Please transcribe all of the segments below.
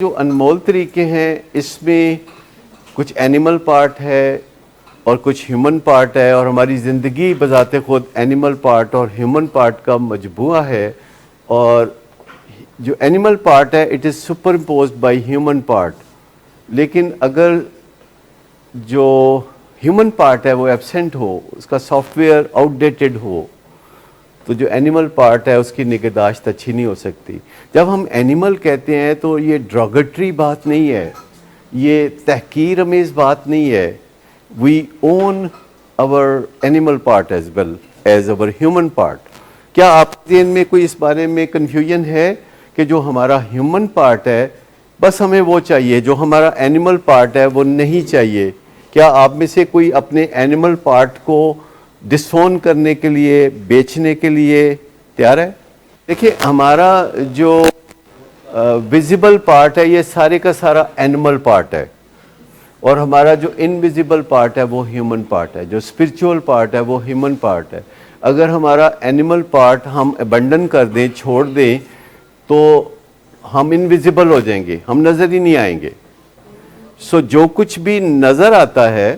جو انمول طریقے ہیں اس میں کچھ اینیمل پارٹ ہے اور کچھ ہیومن پارٹ ہے، اور ہماری زندگی بذات خود اینیمل پارٹ اور ہیومن پارٹ کا مجموعہ ہے. اور جو اینیمل پارٹ ہے it is super imposed by human part, لیکن اگر جو ہیومن پارٹ ہے وہ ایبسنٹ ہو، اس کا سافٹ ویئر آؤٹ ڈیٹڈ ہو، تو جو اینیمل پارٹ ہے اس کی نگہداشت اچھی نہیں ہو سکتی. جب ہم اینیمل کہتے ہیں تو یہ ڈراگٹری بات نہیں ہے، یہ تحقیر امیز بات نہیں ہے. We own our animal part as well as our human part. کیا آپ کے ذہن میں کوئی اس بارے میں کنفیوژن ہے کہ جو ہمارا ہیومن پارٹ ہے بس ہمیں وہ چاہیے، جو ہمارا اینیمل پارٹ ہے وہ نہیں چاہیے؟ کیا آپ میں سے کوئی اپنے اینیمل پارٹ کو ڈسفون کرنے کے لیے، بیچنے کے لیے تیار ہے؟ دیکھیے، ہمارا جو ویزیبل پارٹ ہے یہ سارے کا سارا اینیمل پارٹ ہے، اور ہمارا جو انویزیبل پارٹ ہے وہ ہیومن پارٹ ہے، جو اسپرچول پارٹ ہے وہ ہیومن پارٹ ہے. اگر ہمارا اینیمل پارٹ ہم ابنڈن کر دیں، چھوڑ دیں، تو ہم انویزیبل ہو جائیں گے، ہم نظر ہی نہیں آئیں گے. جو کچھ بھی نظر آتا ہے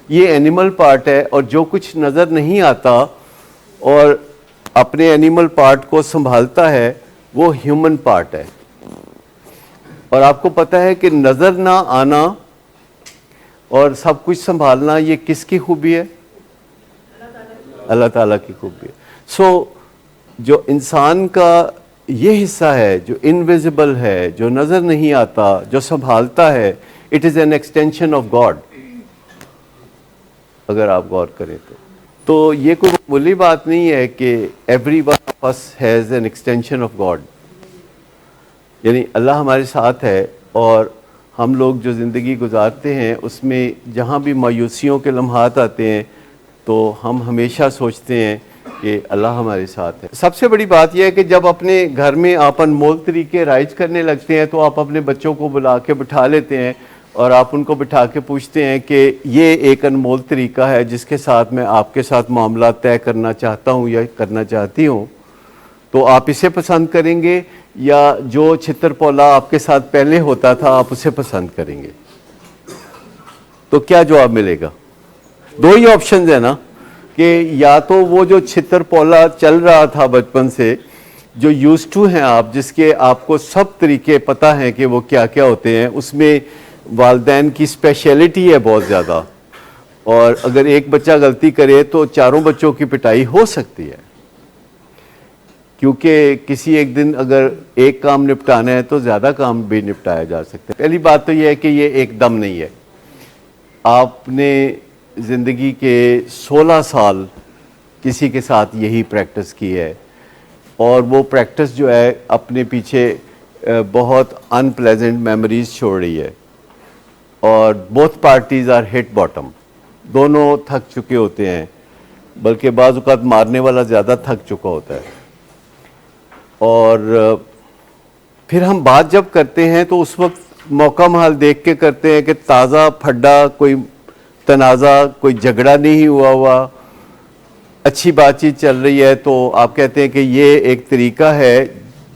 یہ اینیمل پارٹ ہے، اور جو کچھ نظر نہیں آتا اور اپنے اینیمل پارٹ کو سنبھالتا ہے وہ ہیومن پارٹ ہے. اور آپ کو پتہ ہے کہ نظر نہ آنا اور سب کچھ سنبھالنا یہ کس کی خوبی ہے؟ اللہ تعالیٰ کی خوبی ہے. جو انسان کا یہ حصہ ہے جو انویزیبل ہے، جو نظر نہیں آتا، جو سنبھالتا ہے، it is an extension of God. اگر آپ غور کریں تو یہ کوئی معمولی بات نہیں ہے کہ every one of us has an extension of God. یعنی اللہ ہمارے ساتھ ہے، اور ہم لوگ جو زندگی گزارتے ہیں اس میں جہاں بھی مایوسیوں کے لمحات آتے ہیں تو ہم ہمیشہ سوچتے ہیں کہ اللہ ہمارے ساتھ ہے. سب سے بڑی بات یہ ہے کہ جب اپنے گھر میں آپ انمول طریقے رائج کرنے لگتے ہیں تو آپ اپنے بچوں کو بلا کے بٹھا لیتے ہیں، اور آپ ان کو بٹھا کے پوچھتے ہیں کہ یہ ایک انمول طریقہ ہے جس کے ساتھ میں آپ کے ساتھ معاملات طے کرنا چاہتا ہوں یا کرنا چاہتی ہوں، تو آپ اسے پسند کریں گے یا جو چھتر پولا آپ کے ساتھ پہلے ہوتا تھا آپ اسے پسند کریں گے؟ تو کیا جواب ملے گا؟ دو ہی آپشنز ہیں نا، کہ یا تو وہ جو چھتر پولا چل رہا تھا بچپن سے، جو یوز ٹو ہیں آپ، جس کے آپ کو سب طریقے پتہ ہیں کہ وہ کیا کیا ہوتے ہیں، اس میں والدین کی اسپیشلٹی ہے بہت زیادہ، اور اگر ایک بچہ غلطی کرے تو چاروں بچوں کی پٹائی ہو سکتی ہے، کیونکہ کسی ایک دن اگر ایک کام نپٹانا ہے تو زیادہ کام بھی نپٹایا جا سکتا ہے. پہلی بات تو یہ ہے کہ یہ ایک دم نہیں ہے. آپ نے زندگی کے 16 سال کسی کے ساتھ یہی پریکٹس کی ہے، اور وہ پریکٹس جو ہے اپنے پیچھے بہت ان پلیزنٹ میموریز چھوڑ رہی ہے، اور both parties are hit bottom. دونوں تھک چکے ہوتے ہیں، بلکہ بعض اوقات مارنے والا زیادہ تھک چکا ہوتا ہے. اور پھر ہم بات جب کرتے ہیں تو اس وقت موقع محال دیکھ کے کرتے ہیں کہ تازہ پھڈا کوئی تنازع، کوئی جھگڑا نہیں ہوا، اچھی بات چیت چل رہی ہے، تو آپ کہتے ہیں کہ یہ ایک طریقہ ہے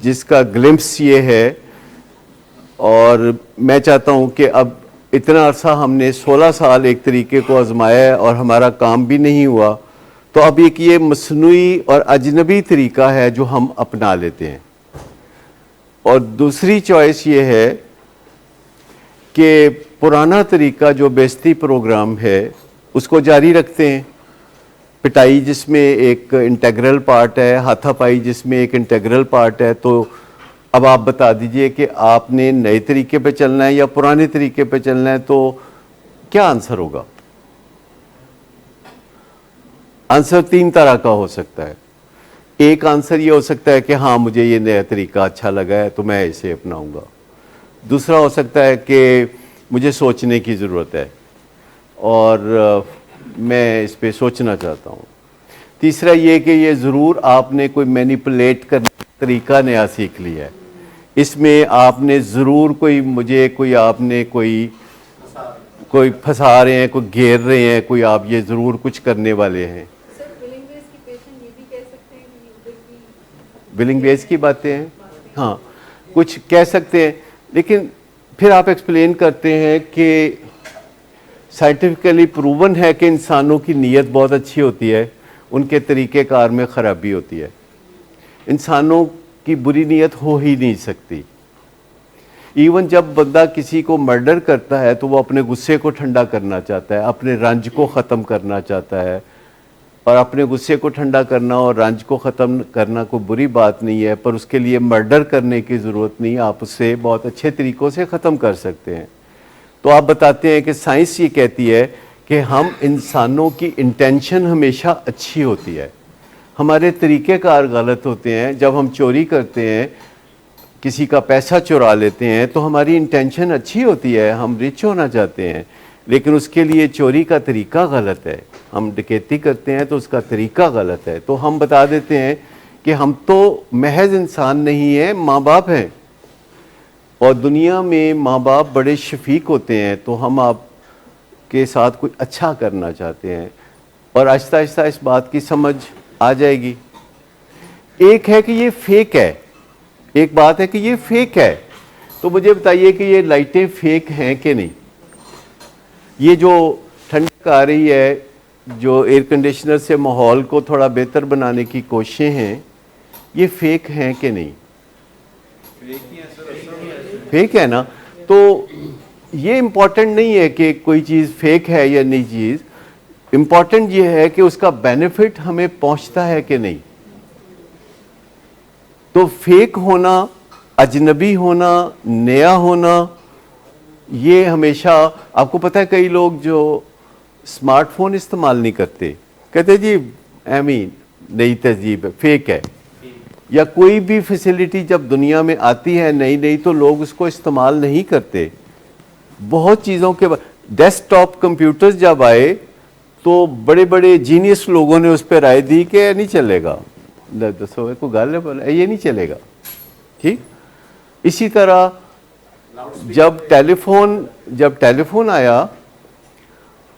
جس کا گلمپس یہ ہے. اور میں چاہتا ہوں کہ اب اتنا عرصہ ہم نے 16 سال ایک طریقے کو آزمایا ہے اور ہمارا کام بھی نہیں ہوا، تو اب ایک یہ مصنوعی اور اجنبی طریقہ ہے جو ہم اپنا لیتے ہیں. اور دوسری چوائس یہ ہے کہ پرانا طریقہ جو بیزتی پروگرام ہے اس کو جاری رکھتے ہیں. پٹائی جس میں ایک انٹیگرل پارٹ ہے، ہاتھا پائی جس میں ایک انٹیگرل پارٹ ہے. تو اب آپ بتا دیجئے کہ آپ نے نئے طریقے پہ چلنا ہے یا پرانے طریقے پہ چلنا ہے، تو کیا آنسر ہوگا؟ آنسر 3 طرح کا ہو سکتا ہے. ایک آنسر یہ ہو سکتا ہے کہ ہاں مجھے یہ نیا طریقہ اچھا لگا ہے تو میں اسے اپناؤں گا. دوسرا ہو سکتا ہے کہ مجھے سوچنے کی ضرورت ہے اور میں اس پہ سوچنا چاہتا ہوں. تیسرا یہ کہ یہ ضرور آپ نے کوئی مینیپولیٹ کرنے کا طریقہ نیا سیکھ لیا ہے، اس میں آپ نے ضرور آپ نے کوئی پھنسا رہے ہیں، کوئی گھیر رہے ہیں، کوئی آپ یہ ضرور کچھ کرنے والے ہیں. ولنگ بیس کی باتیں ہیں، ہاں کچھ کہہ سکتے ہیں. لیکن پھر آپ ایکسپلین کرتے ہیں کہ سائنٹیفکلی پروون ہے کہ انسانوں کی نیت بہت اچھی ہوتی ہے، ان کے طریقہ کار میں خرابی ہوتی ہے. انسانوں کی بری نیت ہو ہی نہیں سکتی. ایون جب بندہ کسی کو مرڈر کرتا ہے تو وہ اپنے غصے کو ٹھنڈا کرنا چاہتا ہے، اپنے رنج کو ختم کرنا چاہتا ہے. اور اپنے غصے کو ٹھنڈا کرنا اور رنج کو ختم کرنا کوئی بری بات نہیں ہے، پر اس کے لیے مرڈر کرنے کی ضرورت نہیں، آپ اسے بہت اچھے طریقوں سے ختم کر سکتے ہیں. تو آپ بتاتے ہیں کہ سائنس یہ کہتی ہے کہ ہم انسانوں کی انٹینشن ہمیشہ اچھی ہوتی ہے، ہمارے طریقہ کار غلط ہوتے ہیں. جب ہم چوری کرتے ہیں، کسی کا پیسہ چرا لیتے ہیں، تو ہماری انٹینشن اچھی ہوتی ہے، ہم رچ ہونا چاہتے ہیں، لیکن اس کے لیے چوری کا طریقہ غلط ہے. ہم ڈکیتی کرتے ہیں تو اس کا طریقہ غلط ہے. تو ہم بتا دیتے ہیں کہ ہم تو محض انسان نہیں ہیں، ماں باپ ہیں، اور دنیا میں ماں باپ بڑے شفیق ہوتے ہیں. تو ہم آپ کے ساتھ کچھ اچھا کرنا چاہتے ہیں، اور آہستہ آہستہ اس بات کی سمجھ آ جائے گی. ایک ہے کہ یہ فیک ہے، ایک بات ہے کہ یہ فیک ہے. تو مجھے بتائیے کہ یہ لائٹیں فیک ہیں کہ نہیں؟ یہ جو ٹھنڈک آ رہی ہے، جو ایئر کنڈیشنر سے ماحول کو تھوڑا بہتر بنانے کی کوششیں ہیں، یہ فیک ہیں کہ نہیں؟ فیک ہے نا. تو یہ امپورٹنٹ نہیں ہے کہ کوئی چیز فیک ہے یا نہیں چیز، امپورٹنٹ یہ ہے کہ اس کا بینیفٹ ہمیں پہنچتا ہے کہ نہیں. تو فیک ہونا، اجنبی ہونا، نیا ہونا، یہ ہمیشہ آپ کو پتہ ہے کئی لوگ جو اسمارٹ فون استعمال نہیں کرتے، کہتے جی نئی تہذیب ہے، فیک ہے. یا کوئی بھی فیسلٹی جب دنیا میں آتی ہے نئی تو لوگ اس کو استعمال نہیں کرتے. بہت چیزوں کے ڈیسک ٹاپ کمپیوٹرز جب آئے تو بڑے بڑے جینیس لوگوں نے اس پہ رائے دی کہ نہیں چلے گا. دسو کوئی گل ہے، یہ نہیں چلے گا. ٹھیک. اسی طرح جب ٹیلی فون آیا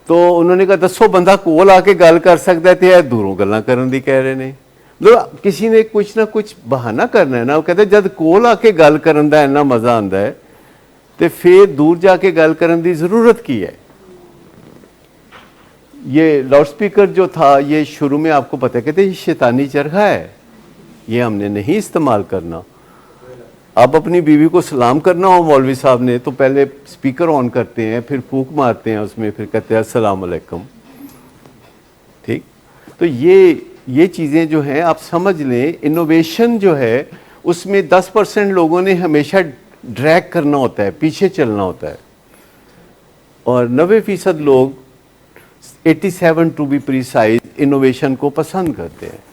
تو انہوں نے کہا دسو بندہ کول آ کے گل کر سکتا ہے، تو دوروں گلاں کرن دی کہہ رہے نے. کسی نے کچھ نہ کچھ بہانہ کرنا ہے نا. وہ کہتے جد کول آ کے گل کرن دا اتنا مزہ آندا ہے تو پھر دور جا کے گل کرن دی ضرورت کی ہے. یہ لاؤڈ سپیکر جو تھا، یہ شروع میں آپ کو پتہ ہے کہتے یہ شیطانی چرخا ہے، یہ ہم نے نہیں استعمال کرنا. اب اپنی بیوی کو سلام کرنا ہو مولوی صاحب نے تو پہلے سپیکر آن کرتے ہیں، پھر پھونک مارتے ہیں اس میں، پھر کہتے ہیں السلام علیکم. ٹھیک. تو یہ چیزیں جو ہیں آپ سمجھ لیں، انوویشن جو ہے اس میں 10% لوگوں نے ہمیشہ ڈریگ کرنا ہوتا ہے، پیچھے چلنا ہوتا ہے، اور 90% لوگ 87 ٹو بی پریسائز انوویشن کو پسند کرتے ہیں.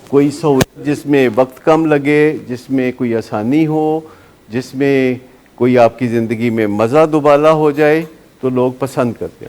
کوئی سہولت جس میں وقت کم لگے، جس میں کوئی آسانی ہو، جس میں کوئی آپ کی زندگی میں مزہ دوبالا ہو جائے، تو لوگ پسند کرتے ہیں.